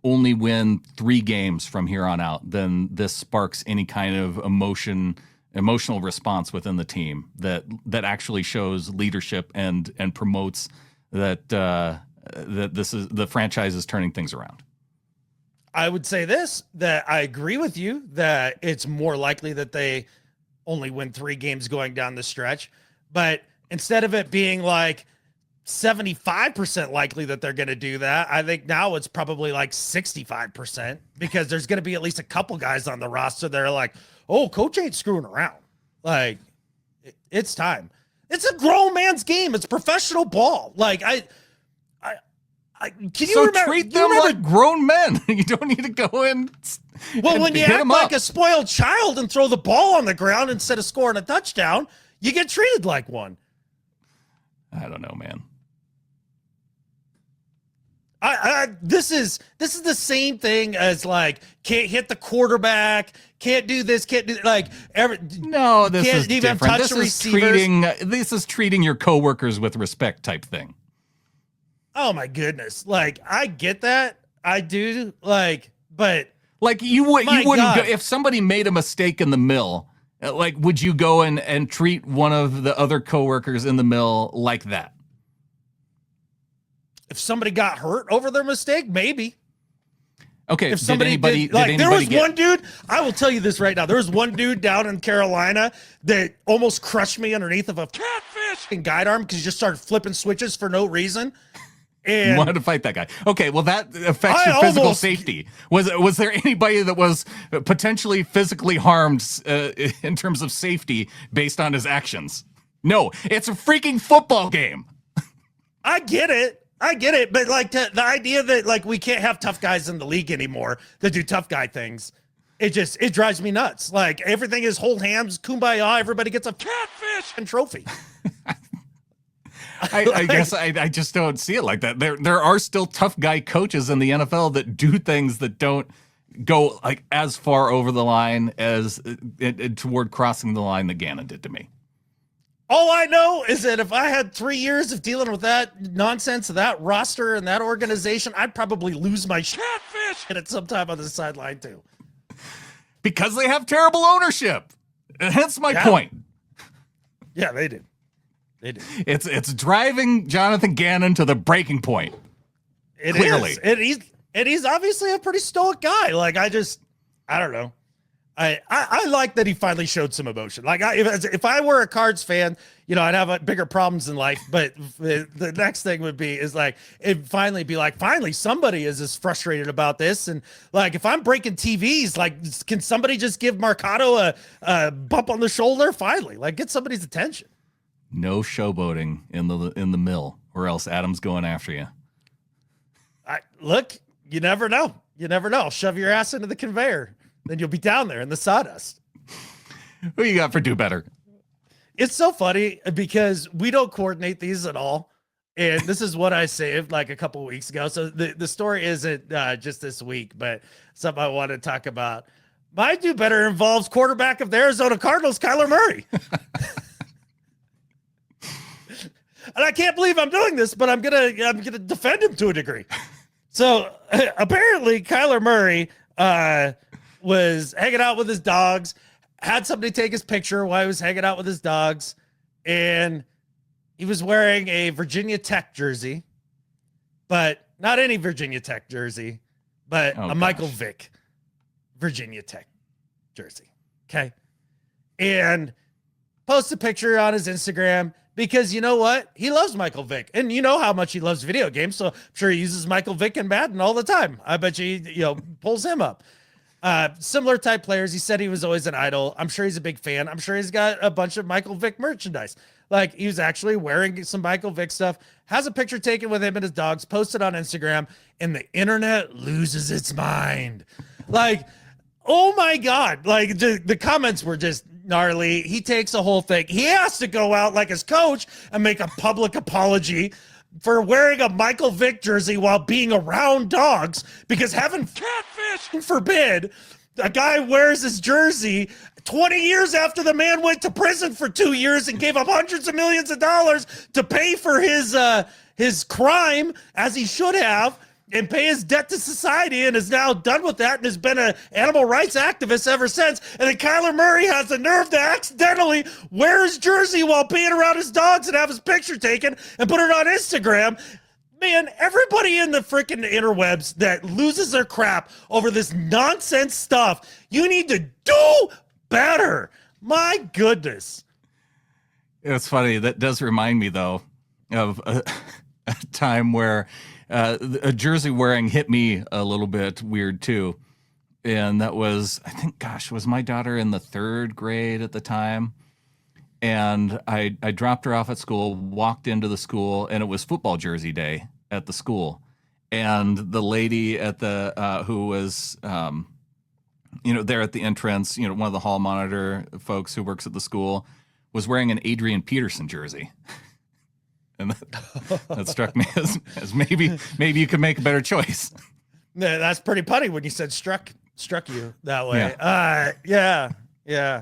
only win 3 games from here on out than this sparks any kind of emotional response within the team that actually shows leadership and promotes that that this is the franchise is turning things around. I would say this, that I agree with you that it's more likely that they only win 3 games going down the stretch. But instead of it being like 75% likely that they're going to do that, I think now it's probably like 65%, because there's going to be at least a couple guys on the roster that are like, oh, coach ain't screwing around. Like, it's time. It's a grown man's game. It's professional ball. Like, can you remember? Treat them like grown men. You don't need to go in. Well, when you act like a spoiled child and throw the ball on the ground instead of scoring a touchdown, you get treated like one. I don't know, man. This is the same thing as like, can't hit the quarterback, can't do this, can't do like no. This can't is even different. touch This is treating your coworkers with respect type thing. Oh my goodness! Like, I get that, I do. Like, but like you wouldn't go, if somebody made a mistake in the mill. Like, would you go and treat one of the other coworkers in the mill like that? If somebody got hurt over their mistake, maybe. Okay. If somebody there was one dude, I will tell you this right now. There was one dude down in Carolina that almost crushed me underneath of a catfish and guide arm because he just started flipping switches for no reason. And you wanted to fight that guy. Okay, well, that affects your physical safety. Was there anybody that was potentially physically harmed in terms of safety based on his actions? No, it's a freaking football game. I get it. But like the idea that like we can't have tough guys in the league anymore that do tough guy things, it drives me nuts. Like, everything is hold hands, kumbaya, everybody gets a catfish and trophy. I guess I just don't see it like that. There are still tough guy coaches in the NFL that do things that don't go like as far over the line as toward crossing the line that Gannon did to me. All I know is that if I had 3 years of dealing with that nonsense, that roster and that organization, I'd probably lose my catfish at some time on the sideline too. Because they have terrible ownership. Hence my point. Yeah, they did. They did. It's driving Jonathan Gannon to the breaking point. Clearly. And he's obviously a pretty stoic guy. Like, I don't know. I like that he finally showed some emotion. Like, if I were a Cards fan, I'd have bigger problems in life. But the next thing would be finally be like, finally somebody is as frustrated about this. And like, if I'm breaking TVs, like, can somebody just give Mercado a bump on the shoulder? Finally, like, get somebody's attention. No showboating in the mill, or else Adam's going after you. Look, you never know. Shove your ass into the conveyor. Then you'll be down there in the sawdust. Who you got for do better? It's so funny because we don't coordinate these at all. And this is what I saved like a couple of weeks ago. So the story isn't just this week, but something I want to talk about. My do better involves quarterback of the Arizona Cardinals, Kyler Murray. And I can't believe I'm doing this, but I'm gonna defend him to a degree. So apparently Kyler Murray was hanging out with his dogs, had somebody take his picture while he was hanging out with his dogs, and he was wearing a Virginia Tech jersey, but not any Virginia Tech jersey, but a Michael Vick Virginia Tech jersey. Okay. And post a picture on his Instagram because you know what? He loves Michael Vick. And you know how much he loves video games. So I'm sure he uses Michael Vick in Madden all the time. I bet you pulls him up. Similar type players. He said he was always an idol. I'm sure he's a big fan. I'm sure he's got a bunch of Michael Vick merchandise. Like, he was actually wearing some Michael Vick stuff, has a picture taken with him and his dogs, posted on Instagram, and the internet loses its mind. Like, Oh my God. Like the comments were just gnarly. He takes a whole thing. He has to go out like his coach and make a public apology for wearing a Michael Vick jersey while being around dogs, because heaven catfish forbid a guy wears his jersey 20 years after the man went to prison for 2 years and gave up hundreds of millions of dollars to pay for his crime, as he should have, and pay his debt to society, and is now done with that and has been an animal rights activist ever since. And then Kyler Murray has the nerve to accidentally wear his jersey while being around his dogs and have his picture taken and put it on Instagram. Man, everybody in the freaking interwebs that loses their crap over this nonsense stuff, you need to do better. My goodness. It's funny. That does remind me, though, of a time where a jersey wearing hit me a little bit weird, too. And that was, I think, was my daughter in the 3rd grade at the time? And I dropped her off at school, walked into the school, and it was football jersey day at the school. And the lady at the who was there at the entrance, one of the hall monitor folks who works at the school, was wearing an Adrian Peterson jersey. And that struck me as maybe you could make a better choice. Yeah, that's pretty punny when you said struck you that way. Yeah.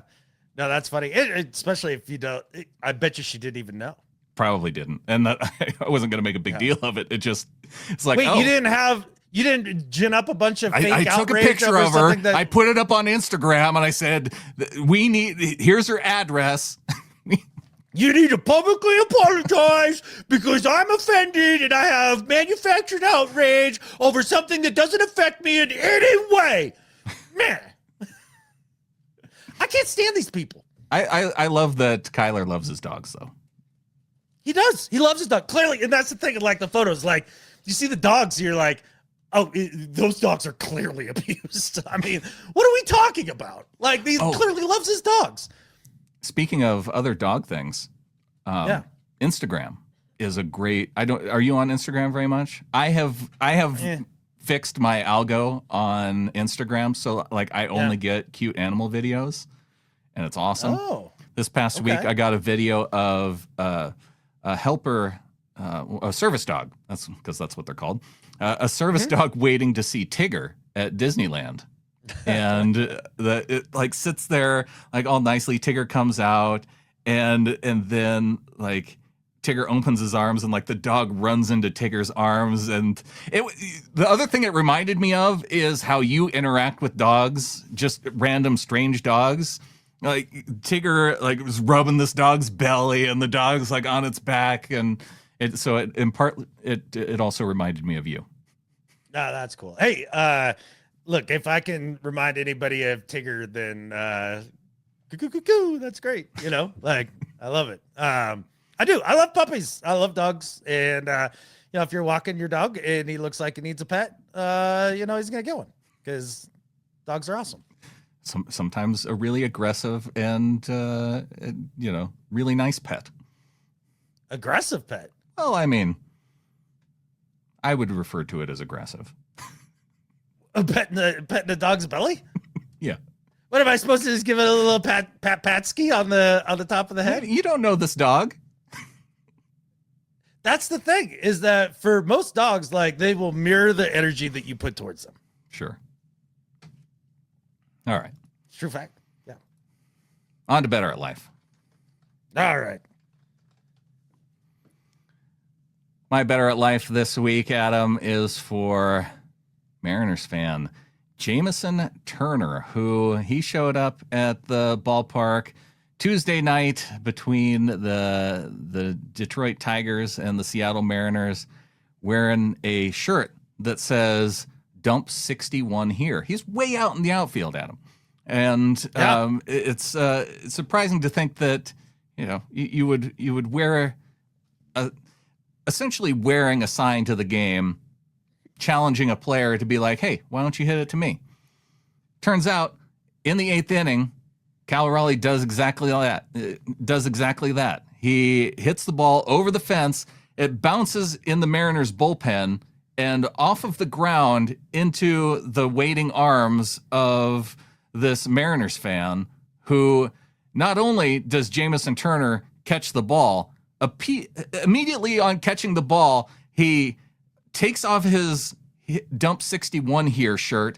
No, that's funny. Especially if you don't. I bet you she didn't even know. Probably didn't, and that I wasn't going to make a big deal of it. It's like, wait, you didn't gin up a bunch of fake I took a picture of her. I put it up on Instagram, and I said, here's her address. You need to publicly apologize because I'm offended and I have manufactured outrage over something that doesn't affect me in any way. Man, I can't stand these people. I love that Kyler loves his dogs, though. He does. He loves his dog, clearly. And that's the thing, like the photos, like you see the dogs, you're like, oh, those dogs are clearly abused. I mean, what are we talking about? Like, he clearly loves his dogs. Speaking of other dog things, Instagram is a great. Are you on Instagram very much? I have fixed my algo on Instagram, so like I only get cute animal videos, and it's awesome. Oh, this past week I got a video of a helper, a service dog. That's because that's what they're called. A service dog waiting to see Tigger at Disneyland. And it like sits there like all nicely. Tigger comes out, and then like Tigger opens his arms, and like the dog runs into Tigger's arms. And the other thing it reminded me of is how you interact with dogs, just random strange dogs. Like Tigger like was rubbing this dog's belly, and the dog's like on its back, and it also reminded me of you. No, that's cool. Hey, look, if I can remind anybody of Tigger, then that's great. Like I love it. I do. I love puppies. I love dogs. And if you're walking your dog and he looks like he needs a pet, he's gonna get one because dogs are awesome. Sometimes a really aggressive and really nice pet. Aggressive pet. Well, I mean, I would refer to it as aggressive. A pet in the dog's belly? Yeah. What am I supposed to just give it a little patsky on the top of the head? You don't know this dog. That's the thing, is that for most dogs, like they will mirror the energy that you put towards them. Sure. All right. It's true fact. Yeah. On to Better at Life. All right. My Better at Life this week, Adam, is for Mariners fan Jamison Turner, who he showed up at the ballpark Tuesday night between the Detroit Tigers and the Seattle Mariners wearing a shirt that says "Dump 61 here." He's way out in the outfield, Adam. And it's surprising to think that you would wear essentially wearing a sign to the game, challenging a player to be like, "Hey, why don't you hit it to me?" Turns out, in the 8th inning, Cal Raleigh does exactly that. He hits the ball over the fence. It bounces in the Mariners bullpen and off of the ground into the waiting arms of this Mariners fan who not only does Jamison Turner catch the ball, immediately on catching the ball, he takes off his dump 61 here shirt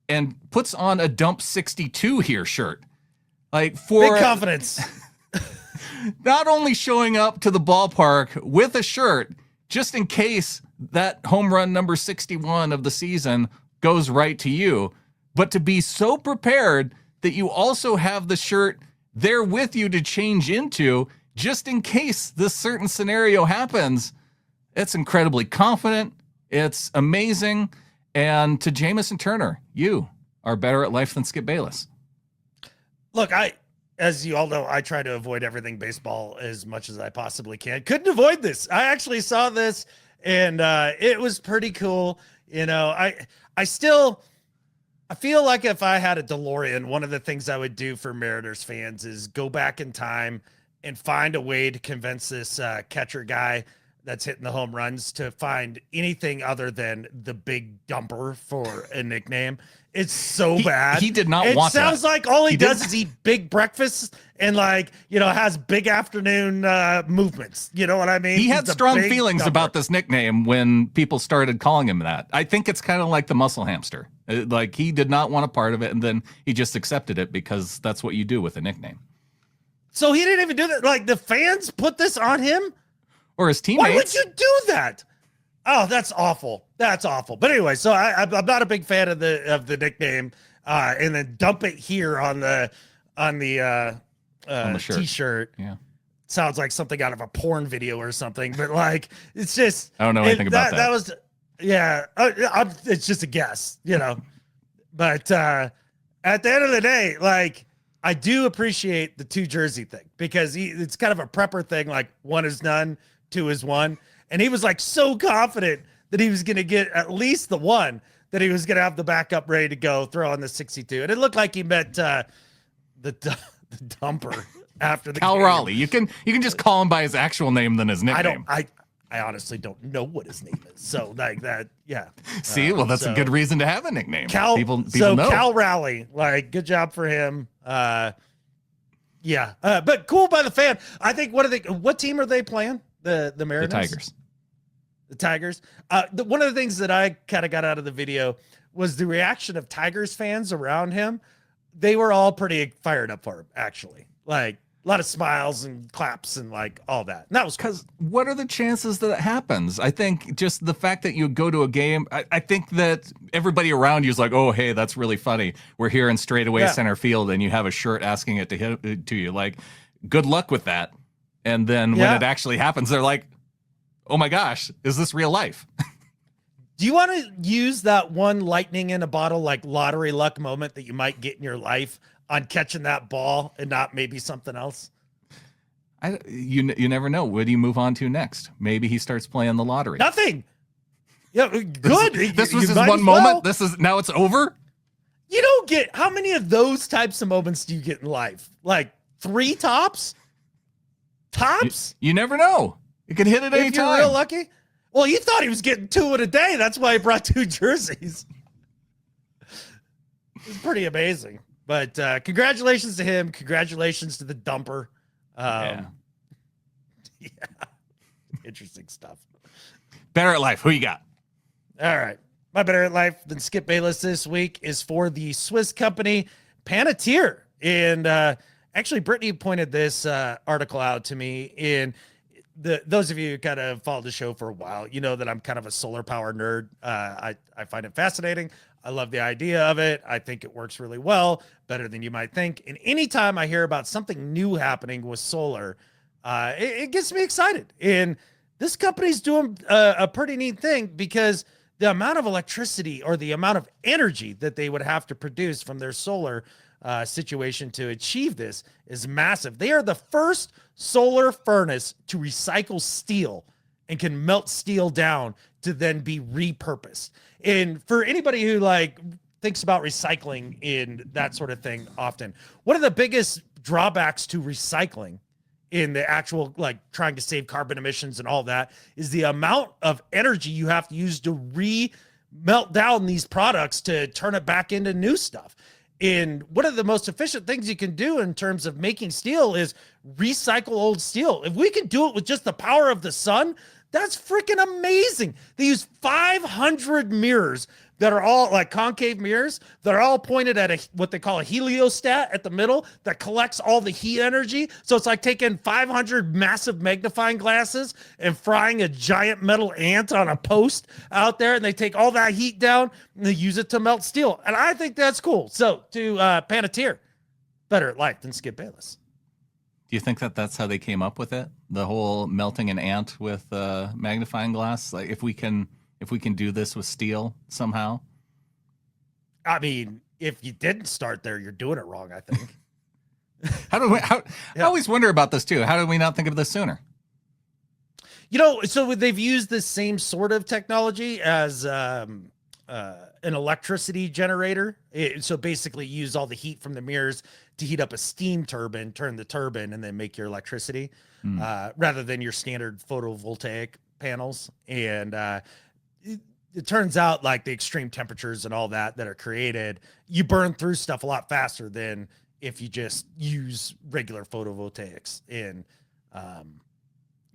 and puts on a dump 62 here shirt. Like, for big confidence. Not only showing up to the ballpark with a shirt just in case that home run number 61 of the season goes right to you, but to be so prepared that you also have the shirt there with you to change into just in case this certain scenario happens. It's incredibly confident. It's amazing. And to Jamison Turner, you are better at life than Skip Bayless. Look, as you all know, I try to avoid everything baseball as much as I possibly can. Couldn't avoid this. I actually saw this, and it was pretty cool. You know, I feel like if I had a DeLorean, one of the things I would do for Mariners fans is go back in time and find a way to convince this catcher guy that's hitting the home runs to find anything other than the big dumper for a nickname. It's so bad. He did not want that. It sounds like all he does is eat big breakfasts and, like, you know, has big afternoon movements. You know what I mean? He had strong feelings about this nickname when people started calling him that. I think it's kind of like the muscle hamster. Like, he did not want a part of it, and then he just accepted it because that's what you do with a nickname. So he didn't even do that. Like, the fans put this on him? Or his teammates. Why would you do that? Oh, that's awful. That's awful. But anyway, so I'm not a big fan of the nickname. And then dump it here on the shirt. T-shirt. Yeah. Sounds like something out of a porn video or something. But, like, it's just, I don't know anything about that. That was, yeah. It's just a guess, you know. But at the end of the day, like, I do appreciate the two jersey thing because it's kind of a prepper thing. Like, one is none, two is one. And he was, like, so confident that he was going to get at least the one, that he was going to have the backup ready to go, throw on the 62. And it looked like he met the dumper after the Cal game. Raleigh. You can just call him by his actual name than his nickname. I honestly don't know what his name is. So, like, that, yeah. See, well, that's a good reason to have a nickname. People so know. Cal Raleigh, like, good job for him. Yeah. But cool by the fan. I think, what team are they playing? The Mariners? The Tigers. The Tigers. One of the things that I kind of got out of the video was the reaction of Tigers fans around him. They were all pretty fired up for him, actually. Like, a lot of smiles and claps and, like, all that. And that was because what are the chances that it happens? I think just the fact that you go to a game, I think that everybody around you is like, oh, hey, that's really funny. We're here in straightaway center field, and you have a shirt asking it to hit to you. Like, good luck with that. And then when it actually happens, they're like, oh my gosh, is this real life? Do you want to use that one lightning in a bottle, like, lottery luck moment that you might get in your life on catching that ball and not maybe something else? You never know. What do you move on to next? Maybe he starts playing the lottery. Nothing. Yeah, good. This was his one moment. Now it's over. You don't get, how many of those types of moments do you get in life? Like 3 tops? Tops? You never know. You could hit it any if you're time. real lucky. Well, he thought he was getting 2 in a day. That's why he brought 2 jerseys. It's pretty amazing. But congratulations to him. Congratulations to the dumper. Yeah. Interesting stuff. Better at life. Who you got? All right. My better at life than Skip Bayless this week is for the Swiss company Palantir. And actually, Brittany pointed this article out to me. And those of you who kind of followed the show for a while, you know that I'm kind of a solar power nerd. I find it fascinating. I love the idea of it. I think it works really well, better than you might think. And anytime I hear about something new happening with solar, it gets me excited. And this company's doing a pretty neat thing because the amount of electricity or the amount of energy that they would have to produce from their solar situation to achieve this is massive. They are the first solar furnace to recycle steel and can melt steel down to then be repurposed. And for anybody who, like, thinks about recycling in that sort of thing often, one of the biggest drawbacks to recycling in the actual, like, trying to save carbon emissions and all that is the amount of energy you have to use to melt down these products to turn it back into new stuff. And one of the most efficient things you can do in terms of making steel is recycle old steel. If we can do it with just the power of the sun, that's freaking amazing. They use 500 mirrors that are all like concave mirrors. They're all pointed at what they call a heliostat at the middle that collects all the heat energy. So it's like taking 500 massive magnifying glasses and frying a giant metal ant on a post out there. And they take all that heat down and they use it to melt steel. And I think that's cool. So to Panettone, better at life than Skip Bayless. Do you think that that's how they came up with it? The whole melting an ant with magnifying glass? Like if we can do this with steel somehow? I mean, if you didn't start there, you're doing it wrong, I think. I always wonder about this too. How did we not think of this sooner? So they've used the same sort of technology as an electricity generator. So basically use all the heat from the mirrors to heat up a steam turbine, turn the turbine, and then make your electricity rather than your standard photovoltaic panels. And it turns out like the extreme temperatures and all that are created, you burn through stuff a lot faster than if you just use regular photovoltaics. And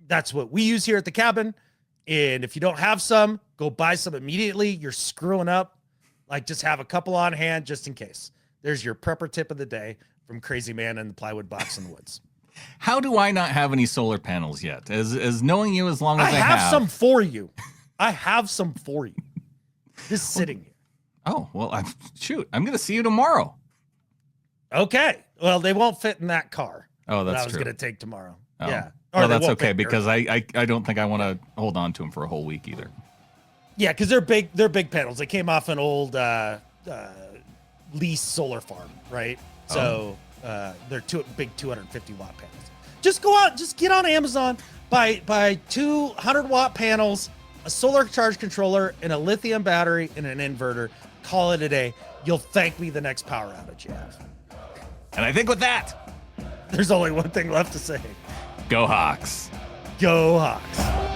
that's what we use here at the cabin. And if you don't have some, go buy some immediately. You're screwing up. Like just have a couple on hand just in case. There's your prepper tip of the day from Crazy Man in the Plywood Box in the Woods. How do I not have any solar panels yet? As knowing you as long as I have some for you. I have some for you. Just sitting here. Oh, well, I'm going to see you tomorrow. Okay. Well, they won't fit in that car. Oh, that's that I was true. going to take tomorrow. Oh. Yeah. Well, that's okay because I don't think I want to hold on to them for a whole week either. Yeah, because they're big panels. They came off an old leased solar farm, right? So they're big 250 watt panels. Just go out, just get on Amazon, buy 200 watt panels, a solar charge controller, and a lithium battery and an inverter. Call it a day. You'll thank me the next power outage you have. And I think with that, there's only one thing left to say. Go Hawks. Go Hawks.